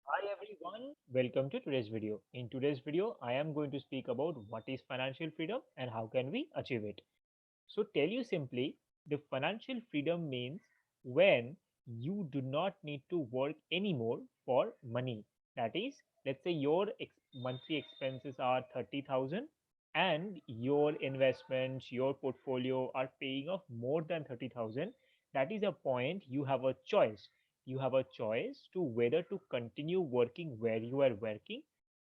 Hi everyone, welcome to today's video. In today's video, I am going to speak about what is financial freedom and how can we achieve it. So tell you simply, the financial freedom means when you do not need to work anymore for money. That is, let's say your monthly expenses are 30,000 and your investments, your portfolio are paying off more than 30,000. That is a point you have a choice. You have a choice to whether to continue working where you are working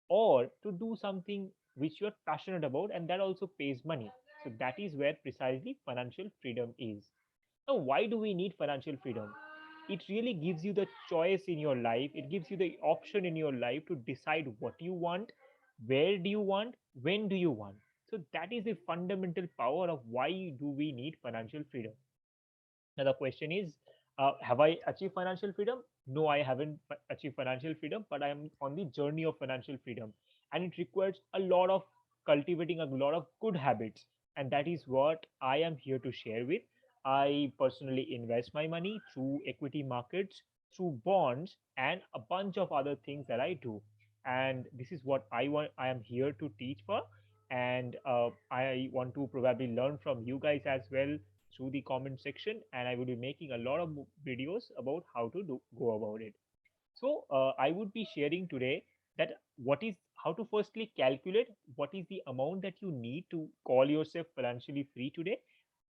or to do something which you are passionate about and that also pays money. So that is where precisely financial freedom is. Now, why do we need financial freedom? It really gives you the choice in your life. It gives you the option in your life to decide what you want, where do you want, when do you want. So that is the fundamental power of why do we need financial freedom. Now the question is, have I achieved financial freedom? No, I haven't achieved financial freedom, but I am on the journey of financial freedom, and it requires a lot of cultivating a lot of good habits, and that is what I am here to share with. I personally invest my money through equity markets, through bonds, and a bunch of other things that I do, and this is what I want. I am here to teach for, and I want to probably learn from you guys as well through the comment section, and I will be making a lot of videos about how to go about it. So I would be sharing today that what is how to firstly calculate what is the amount that you need to call yourself financially free today,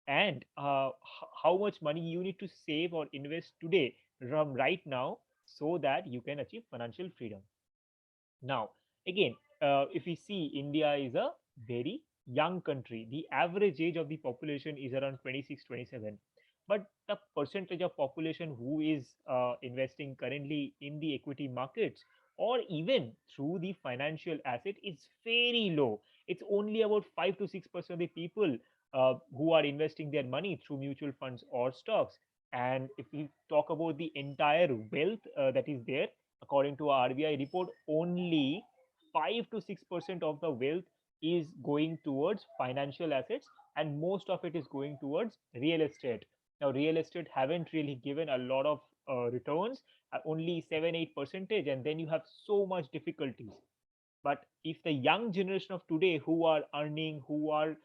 and how much money you need to save or invest today from right now so that you can achieve financial freedom. Now, again, if we see, India is a very young country. The average age of the population is around 26, 27. But the percentage of population who is investing currently in the equity markets or even through the financial asset is very low. It's only about 5 to 6% of the people who are investing their money through mutual funds or stocks. And if we talk about the entire wealth that is there, according to our RBI report, only 5 to 6% of the wealth is going towards financial assets, and most of it is going towards real estate. Now, real estate haven't really given a lot of returns, only 7 8 percentage, and then you have so much difficulties. But if the young generation of today who are earning, who are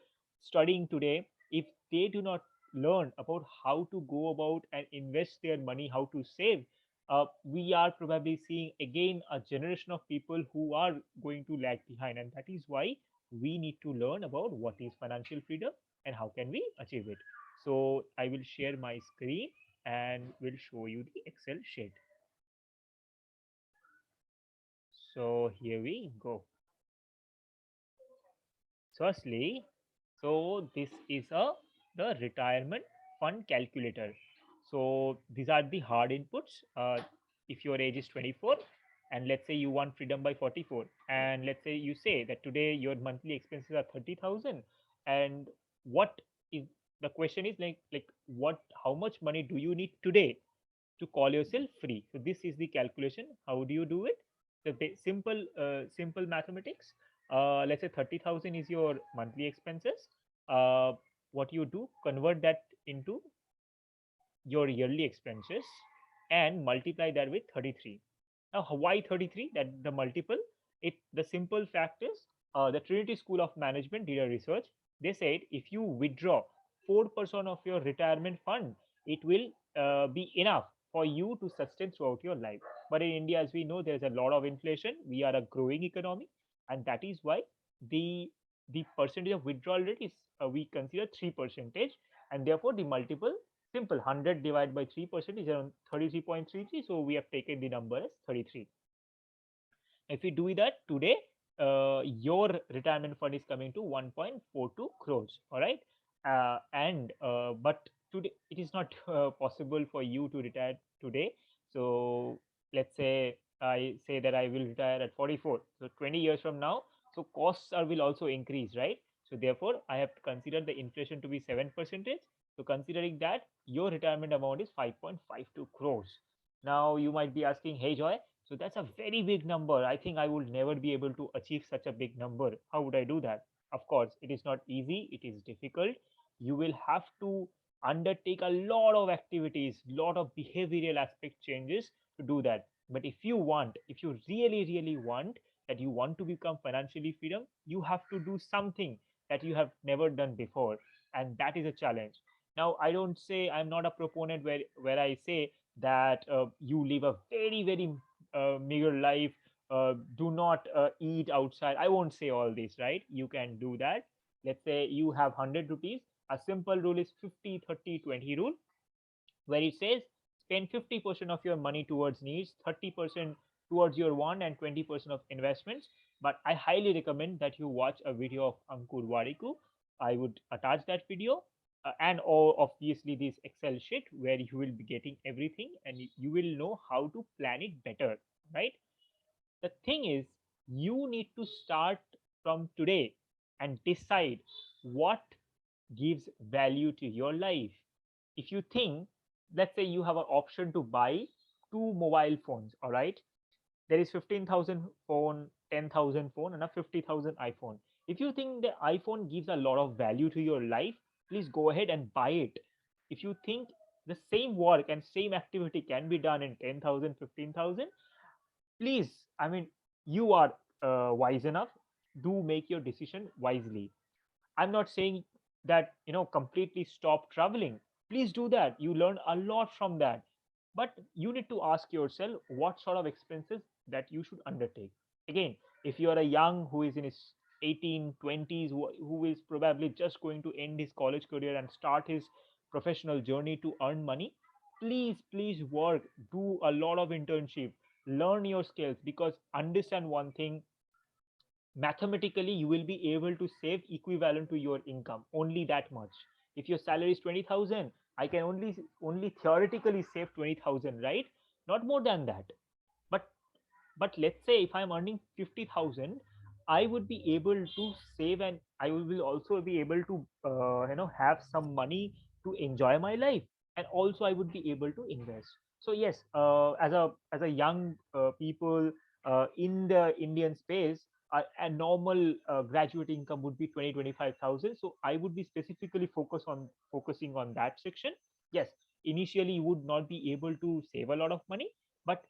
studying today, if they do not learn about how to go about and invest their money, how to save, we are probably seeing again a generation of people who are going to lag behind. And that is why we need to learn about what is financial freedom and how can we achieve it. So I will share my screen and will show you the Excel sheet. So here we go. Firstly, so this is a the retirement fund calculator. So these are the hard inputs. If your age is 24, and let's say you want freedom by 44, and let's say you say that today your monthly expenses are 30,000, and what is the question is like what how much money do you need today to call yourself free? So this is the calculation. How do you do it? The simple mathematics. Let's say 30,000 is your monthly expenses. What you do, convert that into your yearly expenses and multiply that with 33. Now, why 33? That the multiple. It the simple fact is the Trinity School of Management did a research. They said if you withdraw 4% of your retirement fund, it will be enough for you to sustain throughout your life. But in India, as we know, there's a lot of inflation. We are a growing economy, and that is why the the percentage of withdrawal rate is we consider 3%, and therefore the multiple simple 100 divided by 3% is around 33.33. So we have taken the number as 33. If we do that today, your retirement fund is coming to 1.42 crores. All right. And but today it is not possible for you to retire today. So let's say I say that I will retire at 44. So 20 years from now, so costs are will also increase, right? So therefore, I have to consider the inflation to be 7%. So considering that, your retirement amount is 5.52 crores. Now you might be asking, hey Joy, so that's a very big number. I think I would never be able to achieve such a big number. How would I do that? Of course, it is not easy, it is difficult. You will have to undertake a lot of activities, lot of behavioral aspect changes to do that. But if you really really want that you want to become financially freedom, you have to do something that you have never done before, and that is a challenge. Now I don't say, I'm not a proponent where I say that you live a very very meager life, do not eat outside. I won't say all this, right? You can do that. Let's say you have 100 rupees. A simple rule is 50-30-20 rule, where it says spend 50% of your money towards needs, 30% towards your want, and 20% of investments. But I highly recommend that you watch a video of Ankur Wariku. I would attach that video, and or obviously this Excel sheet where you will be getting everything and you will know how to plan it better, right? The thing is, you need to start from today and decide what gives value to your life. If you think, let's say you have an option to buy two mobile phones, all right? There is 15,000 phone, 10,000 phone, and a 50,000 iPhone. If you think the iPhone gives a lot of value to your life, please go ahead and buy it. If you think the same work and same activity can be done in 10,000, 15,000, please, I mean, you are wise enough, do make your decision wisely. I'm not saying that, completely stop traveling. Please do that. You learn a lot from that. But you need to ask yourself what sort of expenses that you should undertake. Again, if you are a young who is in his 18, 20s, who is probably just going to end his college career and start his professional journey to earn money, please work, do a lot of internship, learn your skills, because understand one thing, mathematically you will be able to save equivalent to your income, only that much. If your salary is 20,000, I can only theoretically save 20,000, right? Not more than that. But but let's say if I'm earning 50,000, I would be able to save, and I will also be able to have some money to enjoy my life, and also I would be able to invest. So yes, as a young people in the Indian space, a normal graduate income would be 20-25,000. So I would be specifically focusing on that section. Yes, initially you would not be able to save a lot of money, but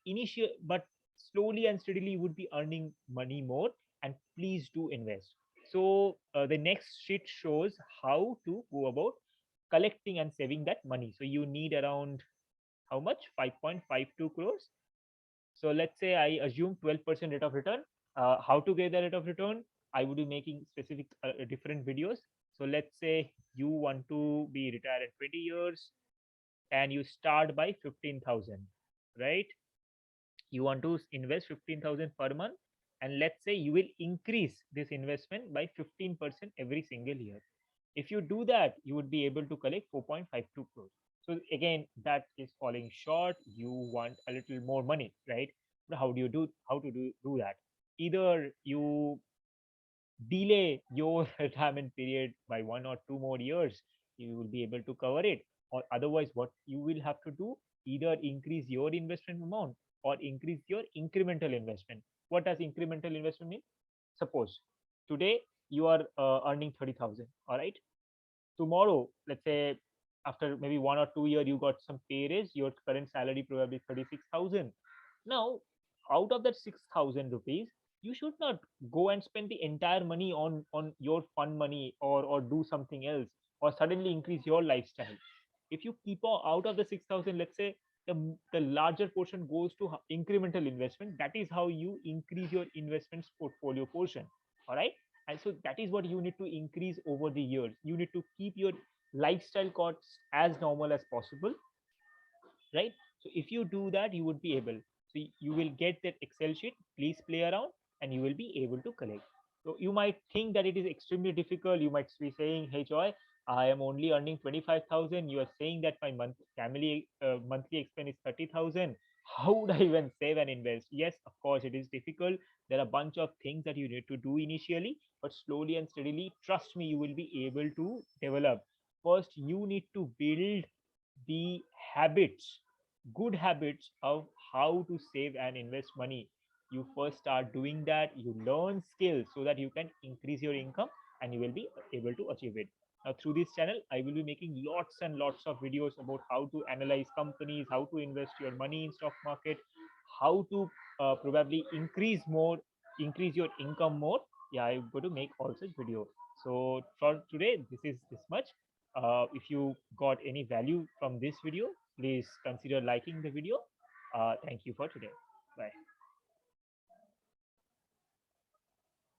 slowly and steadily you would be earning money more. And please do invest. So the next sheet shows how to go about collecting and saving that money. So you need around how much? 5.52 crores. So let's say I assume 12% rate of return. How to get the rate of return? I would be making specific different videos. So let's say you want to be retired in 20 years and you start by 15,000, right? You want to invest 15,000 per month, and let's say you will increase this investment by 15% every single year. If you do that, you would be able to collect 4.52 crores. So again, that is falling short. You want a little more money, right? But how to do that? Either you delay your retirement period by 1 or 2 more years, you will be able to cover it. Or otherwise, what you will have to do, either increase your investment amount or increase your incremental investment. What does incremental investment mean? Suppose today you are earning 30,000, all right? Tomorrow, let's say after maybe 1 or 2 year, you got some pay raise, your current salary probably 36,000. Now, out of that 6,000 rupees, you should not go and spend the entire money on your fun money, or do something else, or suddenly increase your lifestyle. If you keep out of the 6,000, let's say the larger portion goes to incremental investment. That is how you increase your investments portfolio portion, all right? And so that is what you need to increase over the years. You need to keep your lifestyle costs as normal as possible, right? So if you do that, you would be able. So you will get that Excel sheet. Please play around, and you will be able to collect. So you might think that it is extremely difficult. You might be saying, "Hey Joy, I am only earning 25,000. You are saying that my monthly expense is 30,000. How would I even save and invest?" Yes, of course, it is difficult. There are a bunch of things that you need to do initially, but slowly and steadily, trust me, you will be able to develop. First, you need to build the habits, good habits of how to save and invest money. You first start doing that, you learn skills so that you can increase your income, and you will be able to achieve it. Now, through this channel, I will be making lots and lots of videos about how to analyze companies, how to invest your money in stock market, how to probably increase your income more. Yeah, I'm going to make all such video. So for today, this is this much. If you got any value from this video, please consider liking the video. Thank you for today. Bye.